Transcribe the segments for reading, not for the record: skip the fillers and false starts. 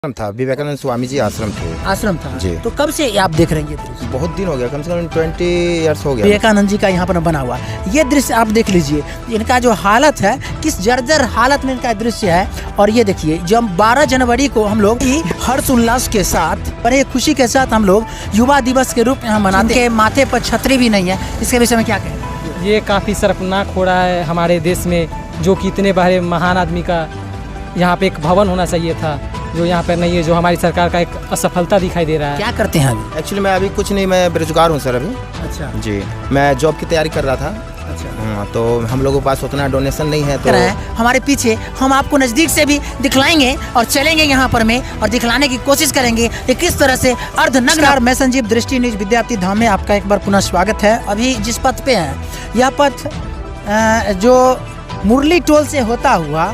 आश्रम था, विवेकानंद स्वामी जी आश्रम थे। आश्रम था जी। तो कब से आप देख रहे हैं ये दृश्य? बहुत दिन हो गया, कम से कम 20 ईयर्स हो गया। विवेकानंद जी का यहाँ पर बना हुआ ये दृश्य आप देख लीजिए, इनका जो हालत है किस जर्जर हालत में इनका दृश्य है। और ये देखिए जब 12 जनवरी को हम लोग हर्ष उल्लास के साथ बड़े खुशी के साथ हम लोग युवा दिवस के रूप में हम मनाते हैं। माथे पर छतरी भी नहीं है, इसके विषय में क्या कहें? ये काफ़ी शर्मनाक हो रहा है हमारे देश में, जो कि इतने बड़े महान आदमी का यहाँ पे एक भवन होना चाहिए था, जो यहाँ पर नहीं है, जो हमारी सरकार का एक असफलता दिखाई दे रहा है। क्या करते हैं अभी? एक्चुअली मैं अभी कुछ नहीं, मैं बेरोजगार हूँ सर अभी। अच्छा जी, मैं जॉब की तैयारी कर रहा था। अच्छा तो हम लोगों के पास उतना डोनेशन नहीं है तो हमारे पीछे हम आपको नजदीक से भी दिखलाएंगे और चलेंगे यहाँ पर में और दिखलाने की कोशिश करेंगे कि किस तरह से अर्धनग्न। मैं संजीव, दृष्टि न्यूज विद्यार्थी धाम में आपका एक बार पुनः स्वागत है। अभी जिस पथ पे है यह पथ जो मुरली टोल से होता हुआ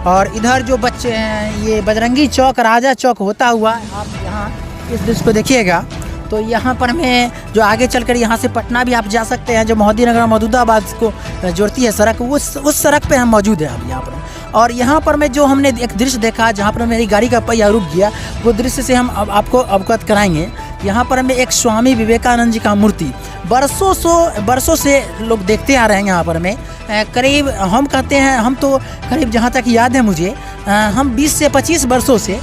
और इधर जो बच्चे हैं ये बजरंगी चौक, राजा चौक होता हुआ आप यहाँ इस दृश्य को देखिएगा तो यहाँ पर में जो आगे चलकर यहाँ से पटना भी आप जा सकते हैं, जो मोहद्दीनगर महमूदाबाद को जोड़ती है सड़क, उस सड़क पे हम मौजूद हैं अभी यहाँ पर। और यहाँ पर में जो हमने एक दृश्य देखा जहाँ पर मेरी गाड़ी का पहिया रुक गया, वो दृश्य से हम आपको अवगत कराएंगे। यहाँ पर में एक स्वामी विवेकानंद जी का मूर्ति बरसों से लोग देखते आ रहे हैं। यहाँ पर में करीब हम कहते हैं, हम तो करीब जहाँ तक याद है मुझे हम 20 से 25 वर्षों से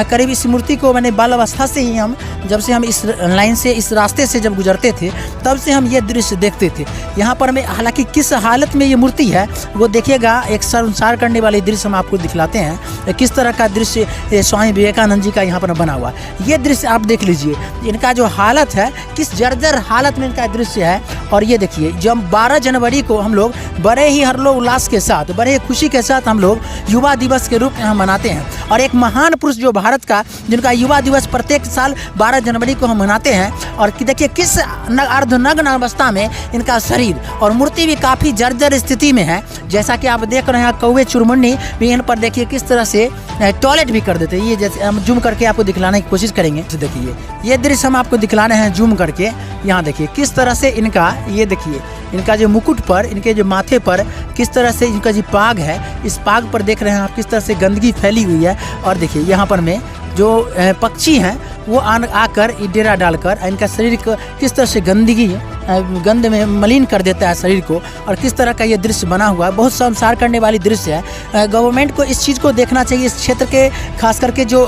करीब इस मूर्ति को, मैंने बाल अवस्था से ही हम जब से हम इस लाइन से, इस रास्ते से जब गुजरते थे तब से हम ये दृश्य देखते थे। यहाँ पर में हालांकि किस हालत में ये मूर्ति है वो देखिएगा, एक शर्मसार करने वाली दृश्य हम आपको दिखलाते हैं। किस तरह का दृश्य स्वामी विवेकानंद जी का यहाँ पर बना हुआ ये दृश्य आप देख लीजिए, इनका जो हालत है किस जर्जर हालत में इनका दृश्य है। और ये देखिए जब 12 जनवरी को हम लोग बड़े ही हर्षोल्लास के साथ, बड़े ही खुशी के साथ हम लोग युवा दिवस के रूप में हम मनाते हैं। और एक महान पुरुष जो भारत का, जिनका युवा दिवस प्रत्येक साल 12 जनवरी को हम मनाते हैं। और देखिए किस अर्धनग्न अवस्था में इनका शरीर और मूर्ति भी काफ़ी जर्जर स्थिति में है। जैसा कि आप देख रहे हैं कौवे चुरमुन्नी भी इन पर देखिए किस तरह से टॉयलेट भी कर देते हैं। ये जैसे हम जूम करके आपको दिखलाने की कोशिश करेंगे। देखिए ये दृश्य हम आपको दिखलाने हैं जूम करके। यहाँ देखिए किस तरह से इनका, ये देखिए इनका जो मुकुट पर, इनके जो माथे पर किस तरह से इनका जो पाग है, इस पाग पर देख रहे हैं आप किस तरह से गंदगी फैली हुई है। और देखिए यहाँ पर में जो पक्षी हैं वो आकर डेरा डालकर इनका शरीर को किस तरह से गंद में मलिन कर देता है शरीर को। और किस तरह का ये दृश्य बना हुआ है, बहुत शर्मसार करने वाली दृश्य है। गवर्नमेंट को इस चीज़ को देखना चाहिए। इस क्षेत्र के खास करके जो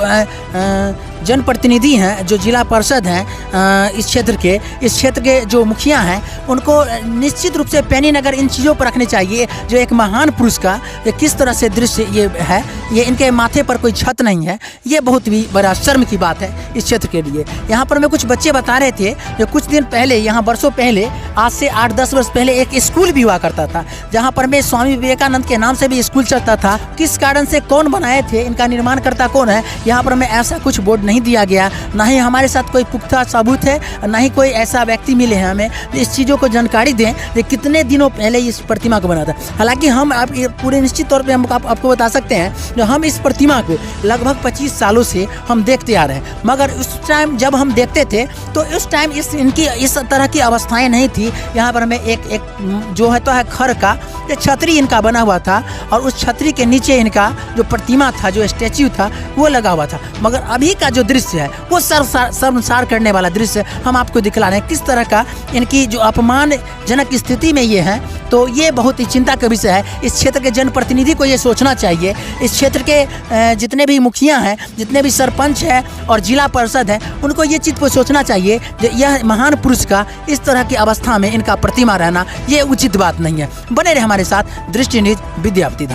जनप्रतिनिधि हैं, जो जिला पार्षद हैं इस क्षेत्र के जो मुखिया हैं, उनको निश्चित रूप से पैनी नगर इन चीज़ों पर रखने चाहिए। जो एक महान पुरुष का ये किस तरह से दृश्य ये है, ये इनके माथे पर कोई छत नहीं है, ये बहुत भी बड़ा शर्म की बात है इस क्षेत्र के लिए। यहाँ पर मैं कुछ बच्चे बता रहे थे जो कुछ दिन पहले, यहाँ वर्षों पहले, आज से 8-10 वर्ष पहले एक स्कूल भी हुआ करता था, जहाँ पर मैं स्वामी विवेकानंद के नाम से भी स्कूल चलता था। किस कारण से, कौन बनाए थे, इनका निर्माणकर्ता कौन है, यहाँ पर मैं ऐसा कुछ बोर्ड नहीं दिया गया, ना ही हमारे साथ कोई पुख्ता सबूत है, ना ही कोई ऐसा व्यक्ति मिले हैं हमें इस चीज़ों को जानकारी दें कि कितने दिनों पहले इस प्रतिमा को बना था। हालांकि हम आप पूरे निश्चित तौर पे हम आपको बता सकते हैं जो हम इस प्रतिमा को लगभग 25 सालों से हम देखते आ रहे हैं, मगर उस टाइम जब हम देखते थे तो उस टाइम इनकी इस तरह की अवस्थाएं नहीं थी। यहाँ पर हमें एक जो है तो है खर का एक छतरी इनका बना हुआ था और उस छतरी के नीचे इनका जो प्रतिमा था, जो स्टैच्यू था, वो लगा हुआ था। मगर अभी का जो दृश्य है वो शर्मसार करने वाला दृश्य हम आपको दिखला रहे हैं। किस तरह का इनकी जो अपमानजनक स्थिति में ये है, तो ये बहुत ही चिंता का विषय है। इस क्षेत्र के जनप्रतिनिधि को ये सोचना चाहिए, इस क्षेत्र के जितने भी मुखिया हैं, जितने भी सरपंच हैं और जिला परिषद हैं, उनको ये चीज़ को सोचना चाहिए कि यह महान पुरुष का इस तरह की अवस्था में इनका प्रतिमा रहना ये उचित बात नहीं है। बने रहे हमारे साथ दृष्टि न्यूज विद्यार्थी।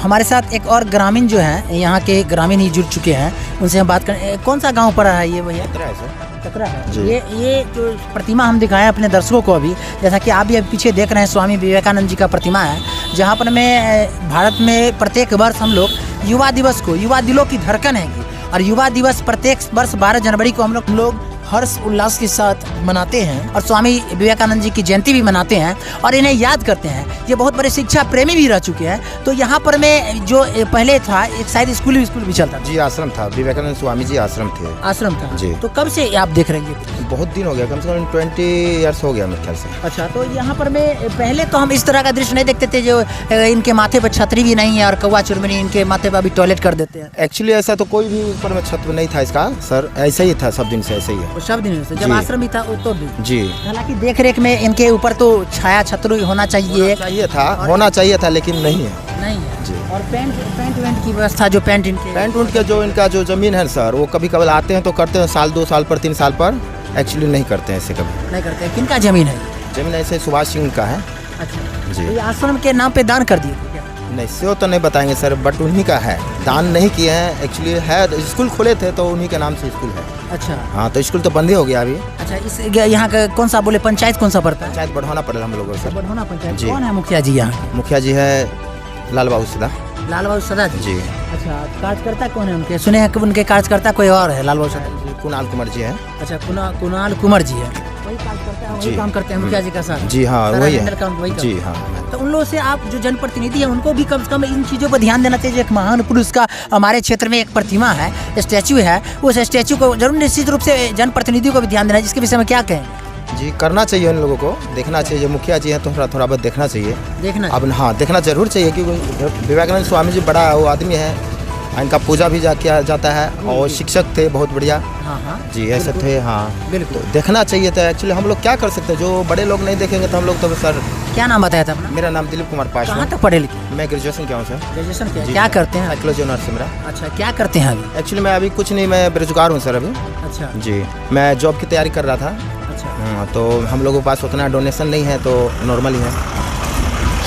हमारे साथ एक और ग्रामीण जो है, यहाँ के ग्रामीण ही जुड़ चुके हैं, उनसे हम बात करें। कौन सा गाँव पड़ा है ये भैया? कतरा है। ये जो प्रतिमा हम दिखाएं अपने दर्शकों को अभी, जैसा कि आप भी अभी पीछे देख रहे हैं, स्वामी विवेकानंद जी का प्रतिमा है, जहाँ पर में भारत में प्रत्येक वर्ष हम लोग युवा दिवस को, युवा दिलों की धड़कन है और युवा दिवस प्रत्येक वर्ष 12 जनवरी को हम लोग हर्ष उल्लास के साथ मनाते हैं और स्वामी विवेकानंद जी की जयंती भी मनाते हैं और इन्हें याद करते हैं। ये बहुत बड़े शिक्षा प्रेमी भी रह चुके हैं। तो यहाँ पर में जो पहले था एक शायद स्कूल भी चलता था। जी आश्रम था, विवेकानंद स्वामी जी आश्रम थे। आश्रम था जी। तो कब से आप देख रहे हैं? बहुत दिन हो गया, कम से कम 20 ईयर्स हो गया मेरे ख्याल से। अच्छा, तो यहाँ पर में पहले तो हम इस तरह का दृश्य नहीं देखते थे, जो इनके माथे पर छतरी भी नहीं है और कौवा चुरमुनी इनके माथे पर भी टॉयलेट कर देते हैं। एक्चुअली ऐसा तो कोई भी ऊपर में छत नहीं था इसका सर, ऐसा ही था, सब दिन से ऐसे ही है। वो सब दिन से जब जी। आश्रम भी था वो तो भी। जी हालांकि देख रेख में इनके ऊपर तो छाया छतरी होना चाहिए होना चाहिए था लेकिन नहीं है। नहीं है। जी। और पेंट वेंट की व्यवस्था, जो पेंट इनके पेंट उंट के जो इनका जो जमीन है सर, वो कभी कभी आते हैं तो करते हैं, साल 2 साल पर 3 साल पर, एक्चुअली नहीं करते हैं ऐसे कभी। नहीं करते। किनका जमीन है? जमीन ऐसे सुभाष सिंह का है। अच्छा जी। तो ये आश्रम के नाम पे दान कर दिए थे क्या? नहीं से तो नहीं बताएंगे सर, बट उन्हीं का है, दान नहीं किए हैं। एक्चुअली है, स्कूल खोले थे तो उन्हीं के नाम से स्कूल है। अच्छा हाँ, तो स्कूल तो बंद ही हो गया अभी। अच्छा, इस यहाँ का कौन सा बोले पंचायत कौन सा पड़ता है? पंचायत बढ़ाना पड़ेगा हम लोगों से। बढ़ोना पंचायत। जी। कौन है मुखिया जी यहाँ? मुखिया जी है लाल बाबू सदा। लाल बाबू सदा जी। जी। अच्छा, कार्यकर्ता कौन है उनके? सुने हैं कि उनके कार्यकर्ता कोई और है लाल बाबू सदा जी। कुणाल कुमार जी है। अच्छा, कुणाल कुमार जी है। वही कार्यकर्ता है, वही जी। काम करते हैं मुखिया जी का साथ। जी हाँ सारा वही हैंडल है। काम वही करते जी हैं। हाँ। तो उन लोगों से आप जो जनप्रतिनिधि है उनको भी कम से कम इन चीज़ों पर ध्यान देना चाहिए। एक महान पुरुष का हमारे क्षेत्र में एक प्रतिमा है, स्टैचू है, उस स्टैचू को जरूर निश्चित रूप से जनप्रतिनिधियों को भी ध्यान देना है। जिसके विषय में क्या कहें? जी करना चाहिए, उन लोगों को देखना चाहिए। जो मुखिया जी हैं तो थोड़ा बहुत देखना चाहिए। देखना अब हाँ देखना जरूर चाहिए, क्योंकि विवेकानंद स्वामी जी बड़ा वो आदमी है, इनका पूजा भी किया जाता है और शिक्षक थे बहुत बढ़िया। हाँ हाँ जी ऐसे थे। हाँ बिल्कुल। तो देखना चाहिए था। एक्चुअली हम लोग क्या कर सकते हैं, जो बड़े लोग नहीं देखेंगे तो हम लोग तो सर। क्या नाम बताया था अपना? मेरा नाम दिलीप कुमार कहाँ पासवान। तक पढ़े लिखे? मैं ग्रेजुएशन किया हूँ सर। ग्रेजुएशन किया। जी। क्या करते हैं? साइकोलॉजी ऑनर्स से मेरा। अच्छा, क्या करते हैं अभी? एक्चुअली मैं अभी कुछ नहीं, मैं बेरोजगार हूँ सर अभी। अच्छा जी मैं जॉब की तैयारी कर रहा था। अच्छा, तो हम लोगों के पास उतना डोनेशन नहीं है, तो नॉर्मल ही है।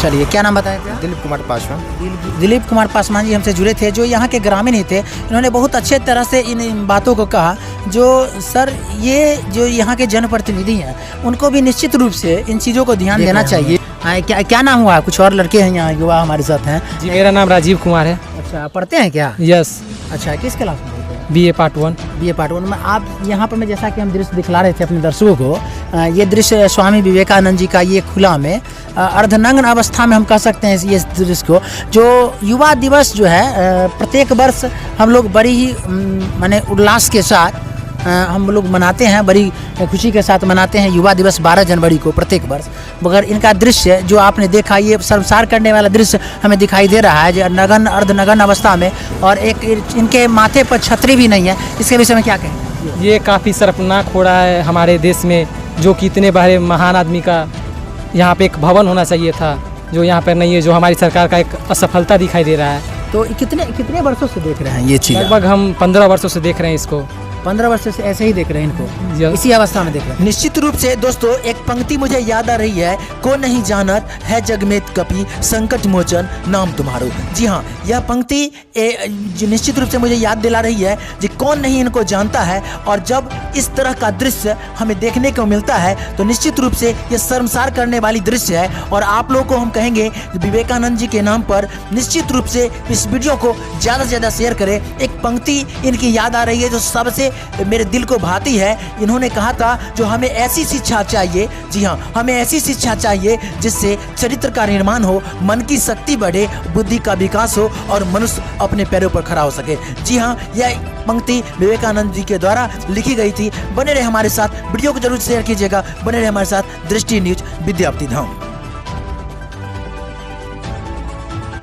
चलिए, क्या नाम बताया था? दिलीप कुमार पासवान। दिलीप कुमार पासवान जी हमसे जुड़े थे, जो यहाँ के ग्रामीण ही थे। इन्होंने बहुत अच्छे तरह से इन बातों को कहा। जो सर ये जो यहाँ के जनप्रतिनिधि हैं उनको भी निश्चित रूप से इन चीज़ों को ध्यान देना चाहिए। क्या नाम हुआ? कुछ और लड़के हैं यहाँ युवा हमारे साथ हैं। जी मेरा नाम राजीव कुमार है। अच्छा, पढ़ते हैं क्या? यस, अच्छा, किस क्लास में? BA part 1। BA पार्ट 1 में। आप यहाँ पर में जैसा कि हम दृश्य दिखला रहे थे अपने दर्शकों को, ये दृश्य स्वामी विवेकानंद जी का, ये खुला में अर्धनग्न अवस्था में हम कह सकते हैं ये दृश्य को। जो युवा दिवस जो है प्रत्येक वर्ष हम लोग बड़ी ही माने उल्लास के साथ हम लोग मनाते हैं, बड़ी खुशी के साथ मनाते हैं युवा दिवस 12 जनवरी को प्रत्येक वर्ष। मगर इनका दृश्य जो आपने देखा, ये शर्मसार करने वाला दृश्य हमें दिखाई दे रहा है, जो नगन अर्धनगन अवस्था में, और एक इनके माथे पर छतरी भी नहीं है। इसके विषय में क्या कहें? ये काफ़ी शर्मनाक हो रहा है हमारे देश में, जो कि इतने बड़े महान आदमी का यहाँ पे एक भवन होना चाहिए था, जो यहाँ पर नहीं है, जो हमारी सरकार का एक असफलता दिखाई दे रहा है। तो कितने वर्षों से देख रहे हैं ये चीज़? लगभग हम 15 वर्षों से देख रहे हैं इसको। 15 वर्ष से ऐसे ही देख रहे हैं इनको, Yes. इसी अवस्था में देख रहे हैं। निश्चित रूप से दोस्तों एक पंक्ति मुझे याद आ रही है, को नहीं जानत है जग में कपि संकट मोचन नाम तुम्हारो। जी हाँ, यह पंक्ति जो निश्चित रूप से मुझे याद दिला रही है कि कौन नहीं इनको जानता है। और जब इस तरह का दृश्य हमें देखने को मिलता है तो निश्चित रूप से यह शर्मसार करने वाली दृश्य है। और आप लोगों को हम कहेंगे विवेकानंद जी के नाम पर निश्चित रूप से इस वीडियो को ज़्यादा से ज़्यादा शेयर करें। एक पंक्ति इनकी याद आ रही है जो सबसे मेरे दिल को भाती है। इन्होंने कहा था जो हमें ऐसी शिक्षा चाहिए, जी हाँ, हमें ऐसी शिक्षा चाहिए जिससे चरित्र का निर्माण हो, मन की शक्ति बढ़े, बुद्धि का विकास हो और मनुष्य अपने पैरों पर खड़ा हो सके। जी हाँ, यह पंक्ति विवेकानंद जी के द्वारा लिखी गई थी। बने रहे हमारे साथ, वीडियो को जरूर शेयर कीजिएगा। बने रहे हमारे साथ दृष्टि न्यूज विद्यार्थी धाम।